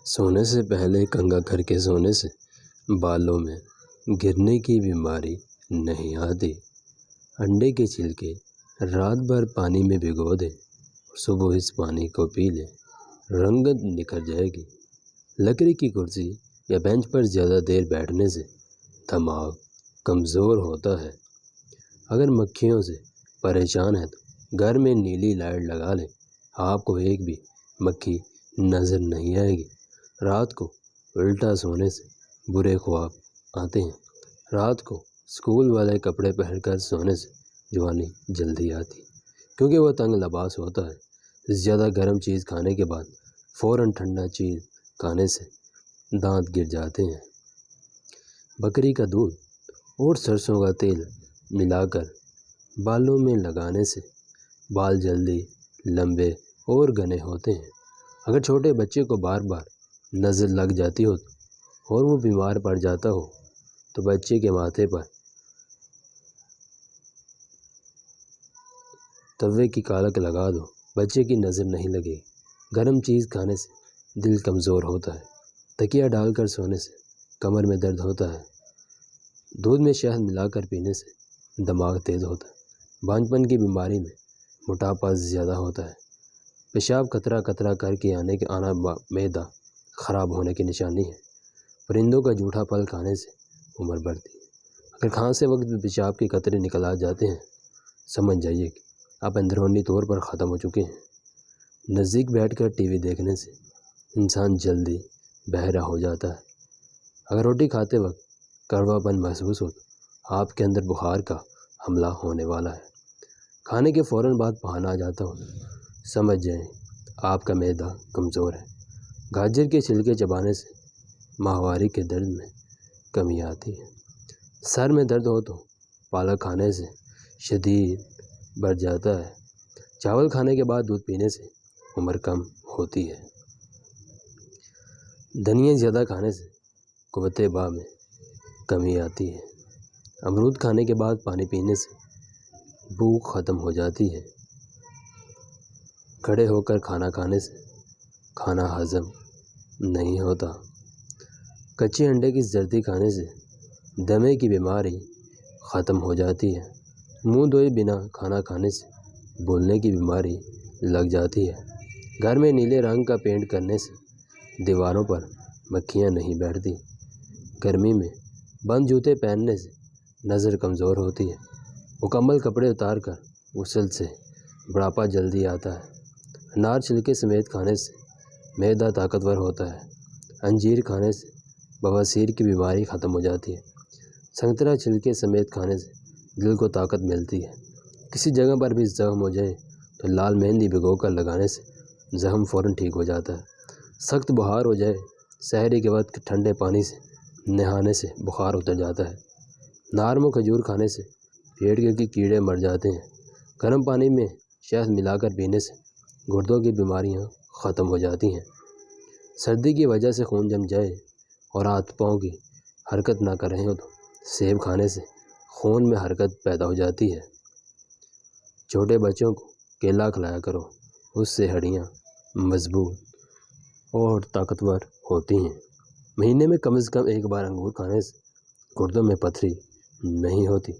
سونے سے پہلے کنگھا کر کے سونے سے بالوں میں گرنے کی بیماری نہیں آتی۔ انڈے کے چھلکے رات بھر پانی میں بھگو دیں اور صبح اس پانی کو پی لیں، رنگت نکھر جائے گی۔ لکڑی کی کرسی یا بینچ پر زیادہ دیر بیٹھنے سے دماغ کمزور ہوتا ہے۔ اگر مکھیوں سے پریشان ہیں تو گھر میں نیلی لائٹ لگا لیں، آپ کو ایک بھی مکھی نظر نہیں آئے گی۔ رات کو الٹا سونے سے برے خواب آتے ہیں۔ رات کو اسکول والے کپڑے پہن کر سونے سے جوانی جلدی آتی، کیونکہ وہ تنگ لباس ہوتا ہے۔ زیادہ گرم چیز کھانے کے بعد فوراً ٹھنڈا چیز کھانے سے دانت گر جاتے ہیں۔ بکری کا دودھ اور سرسوں کا تیل ملا کر بالوں میں لگانے سے بال جلدی لمبے اور گھنے ہوتے ہیں۔ اگر چھوٹے بچے کو بار بار نظر لگ جاتی ہو اور وہ بیمار پڑ جاتا ہو تو بچے کے ماتھے پر توے کی کالک لگا دو، بچے کی نظر نہیں لگے گی۔ گرم چیز کھانے سے دل کمزور ہوتا ہے۔ تکیہ ڈال کر سونے سے کمر میں درد ہوتا ہے۔ دودھ میں شہد ملا کر پینے سے دماغ تیز ہوتا ہے۔ بانجھ کی بیماری میں موٹاپا زیادہ ہوتا ہے۔ پیشاب قطرہ قطرہ کر کے آنا معدہ خراب ہونے کی نشانی ہے۔ پرندوں کا جھوٹا پھل کھانے سے عمر بڑھتی ہے۔ اگر کھانستے وقت بھی پیشاب کے قطرے نکل جاتے ہیں، سمجھ جائیے کہ آپ اندرونی طور پر ختم ہو چکے ہیں۔ نزدیک بیٹھ کر ٹی وی دیکھنے سے انسان جلدی بہرا ہو جاتا ہے۔ اگر روٹی کھاتے وقت کڑوا پن محسوس ہو تو آپ کے اندر بخار کا حملہ ہونے والا ہے۔ کھانے کے فوراً بعد پہانا آ جاتا ہو تو سمجھ جائیں آپ کا معدہ کمزور ہے۔ گاجر کے چھلکے چبانے سے ماہواری کے درد میں کمی آتی ہے۔ سر میں درد ہو تو پالک کھانے سے شدید بڑھ جاتا ہے۔ چاول کھانے کے بعد دودھ پینے سے عمر کم ہوتی ہے۔ دھنیا زیادہ کھانے سے قوت باہ میں کمی آتی ہے۔ امرود کھانے کے بعد پانی پینے سے بھوک ختم ہو جاتی ہے۔ کھڑے ہو کر کھانا کھانے سے کھانا ہضم نہیں ہوتا۔ کچے انڈے کی زردی کھانے سے دمے کی بیماری ختم ہو جاتی ہے۔ منہ دھوئے بنا کھانا کھانے سے بھولنے کی بیماری لگ جاتی ہے۔ گھر میں نیلے رنگ کا پینٹ کرنے سے دیواروں پر مکھیاں نہیں بیٹھتی۔ گرمی میں بند جوتے پہننے سے نظر کمزور ہوتی ہے۔ مکمل کپڑے اتار کر غسل سے بڑھاپا جلدی آتا ہے۔ انار چھلکے سمیت کھانے سے معدہ طاقتور ہوتا ہے۔ انجیر کھانے سے بواسیر کی بیماری ختم ہو جاتی ہے۔ سنترا چھلکے سمیت کھانے سے دل کو طاقت ملتی ہے۔ کسی جگہ پر بھی زخم ہو جائے تو لال مہندی بھگو کر لگانے سے زخم فوراً ٹھیک ہو جاتا ہے۔ سخت بخار ہو جائے، سحری کے وقت ٹھنڈے پانی سے نہانے سے بخار اتر جاتا ہے۔ نارم و کھجور کھانے سے پیٹ کے کیڑے مر جاتے ہیں۔ گرم پانی میں شہد ملا کر پینے سے گردوں کی بیماریاں ختم ہو جاتی ہیں۔ سردی کی وجہ سے خون جم جائے اور ہاتھ پاؤں کی حرکت نہ کر رہے ہو تو سیب کھانے سے خون میں حرکت پیدا ہو جاتی ہے۔ چھوٹے بچوں کو کیلا کھلایا کرو، اس سے ہڈیاں مضبوط اور طاقتور ہوتی ہیں۔ مہینے میں کم از کم ایک بار انگور کھانے سے گردوں میں پتھری نہیں ہوتی۔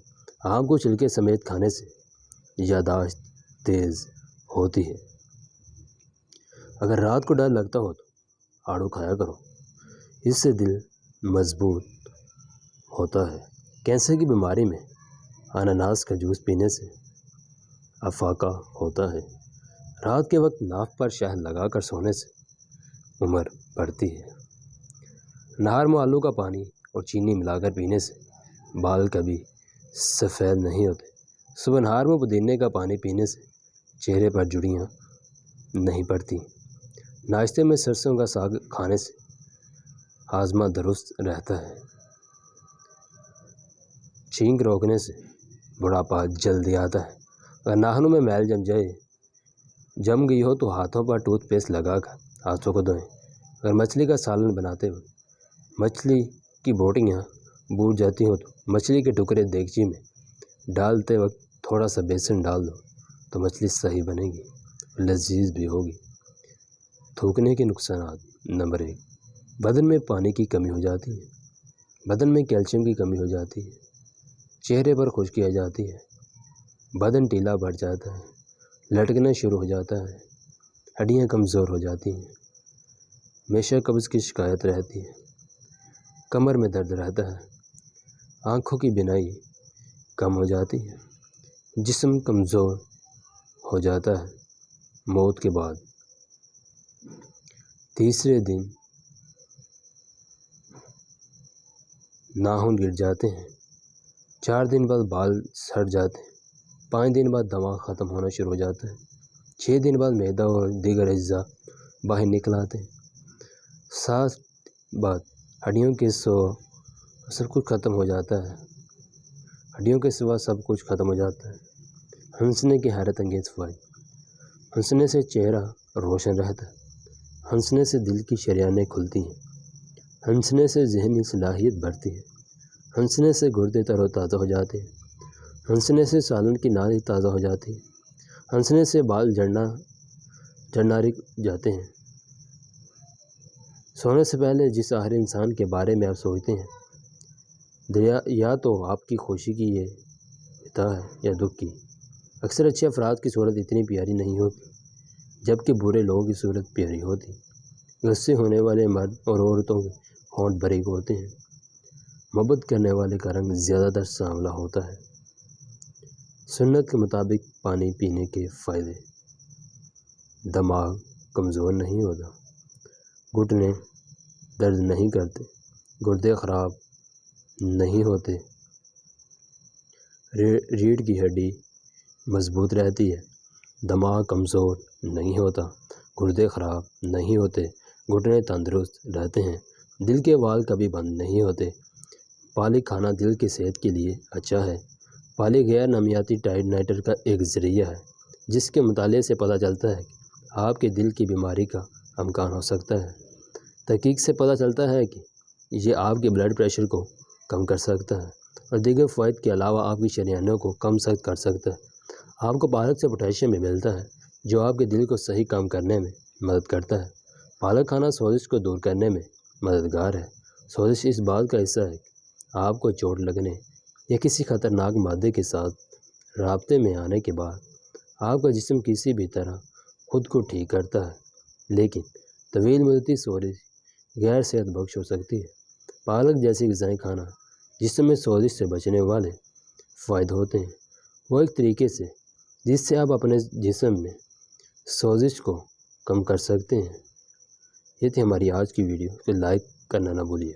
آم کو چھلکے سمیت کھانے سے یادداشت تیز ہوتی ہے۔ اگر رات کو ڈر لگتا ہو تو آڑو کھایا کرو، اس سے دل مضبوط ہوتا ہے۔ کینسر کی بیماری میں انناس کا جوس پینے سے افاقہ ہوتا ہے۔ رات کے وقت ناک پر شہد لگا کر سونے سے عمر بڑھتی ہے۔ نہار میں آلو کا پانی اور چینی ملا کر پینے سے بال کبھی سفید نہیں ہوتے۔ صبح نہار میں پودینے کا پانی پینے سے چہرے پر جھریاں نہیں پڑتی۔ ناشتے میں سرسوں کا ساگ کھانے سے ہاضمہ درست رہتا ہے۔ چھینک روکنے سے بڑھاپا جلدی آتا ہے۔ اگر ناخنوں میں میل جم گئی ہو تو ہاتھوں پر ٹوتھ پیسٹ لگا کر ہاتھوں کو دھوئیں۔ اگر مچھلی کا سالن بناتے وقت مچھلی کی بوٹیاں بوجھ جاتی ہوں تو مچھلی کے ٹکڑے دیگچی میں ڈالتے وقت تھوڑا سا بیسن ڈال دو تو مچھلی صحیح بنے گی، لذیذ بھی ہوگی۔ تھوکنے کے نقصانات: نمبر 1، بدن میں پانی کی کمی ہو جاتی ہے، بدن میں کیلشیم کی کمی ہو جاتی ہے، چہرے پر خشکی آ جاتی ہے، بدن ٹھیلا پڑ جاتا ہے، لٹکنا شروع ہو جاتا ہے، ہڈیاں کمزور ہو جاتی ہیں، ہمیشہ قبض کی شکایت رہتی ہے، کمر میں درد رہتا ہے، آنکھوں کی بینائی کم ہو جاتی ہے، جسم کمزور ہو جاتا ہے موت کے بعد۔ تیسرے دن ناخن گر جاتے ہیں، 4 دن بعد بال سڑ جاتے ہیں، 5 دن بعد دماغ ختم ہونا شروع ہو جاتا ہے، 6 دن بعد معدہ اور دیگر اجزاء باہر نکل آتے ہیں، 7 بعد ہڈیوں کے سوا سب کچھ ختم ہو جاتا ہے، ہڈیوں کے سوا سب کچھ ختم ہو جاتا ہے۔ ہنسنے کے حیرت انگیز فوائد۔ ہنسنے سے چہرہ روشن رہتا ہے، ہنسنے سے دل کی شریانیں کھلتی ہیں، ہنسنے سے ذہنی صلاحیت بڑھتی ہے، ہنسنے سے گردے تر و تازہ ہو جاتے ہیں، ہنسنے سے سالن کی نالی تازہ ہو جاتی ہے، ہنسنے سے بال جھڑنا رک جاتے ہیں۔ سونے سے پہلے جس آخری انسان کے بارے میں آپ سوچتے ہیں یا تو آپ کی خوشی کی یہ بتا ہے یا دکھ کی۔ اکثر اچھے افراد کی صورت اتنی پیاری نہیں ہوتی، جبکہ برے لوگوں کی صورت پیاری ہوتی۔ غصے ہونے والے مرد اور عورتوں کے ہونٹ باریک ہوتے ہیں، محبت کرنے والے کا رنگ زیادہ تر سانولا ہوتا ہے۔ سنت کے مطابق پانی پینے کے فائدے۔ دماغ کمزور نہیں ہوتا، گھٹنے درد نہیں کرتے، گردے خراب نہیں ہوتے، ریڑھ کی ہڈی مضبوط رہتی ہے، دماغ کمزور نہیں ہوتا، گردے خراب نہیں ہوتے، گھٹنے تندرست رہتے ہیں، دل کے وال کبھی بند نہیں ہوتے۔ پالک کھانا دل کی صحت کے لیے اچھا ہے۔ پالک غیر نامیاتی نائٹر کا ایک ذریعہ ہے، جس کے مطالعے سے پتہ چلتا ہے کہ آپ کے دل کی بیماری کا امکان ہو سکتا ہے۔ تحقیق سے پتہ چلتا ہے کہ یہ آپ کے بلڈ پریشر کو کم کر سکتا ہے اور دیگر فوائد کے علاوہ آپ کی شریانوں کو کم سخت کر سکتا ہے۔ آپ کو پالک سے پوٹاشیم بھی ملتا ہے، جو آپ کے دل کو صحیح کام کرنے میں مدد کرتا ہے۔ پالک کھانا سوزش کو دور کرنے میں مددگار ہے۔ سوزش اس بات کا حصہ ہے کہ آپ کو چوٹ لگنے یا کسی خطرناک مادے کے ساتھ رابطے میں آنے کے بعد آپ کا جسم کسی بھی طرح خود کو ٹھیک کرتا ہے، لیکن طویل مدتی سوزش غیر صحت بخش ہو سکتی ہے۔ پالک جیسی غذائیں کھانا جسم میں سوزش سے بچنے والے فوائد ہوتے ہیں، وہ ایک طریقے سے جس سے آپ اپنے جسم میں سوزش کو کم کر سکتے ہیں۔ یہ تھی ہماری آج کی ویڈیو، تو لائک کرنا نہ بھولیے۔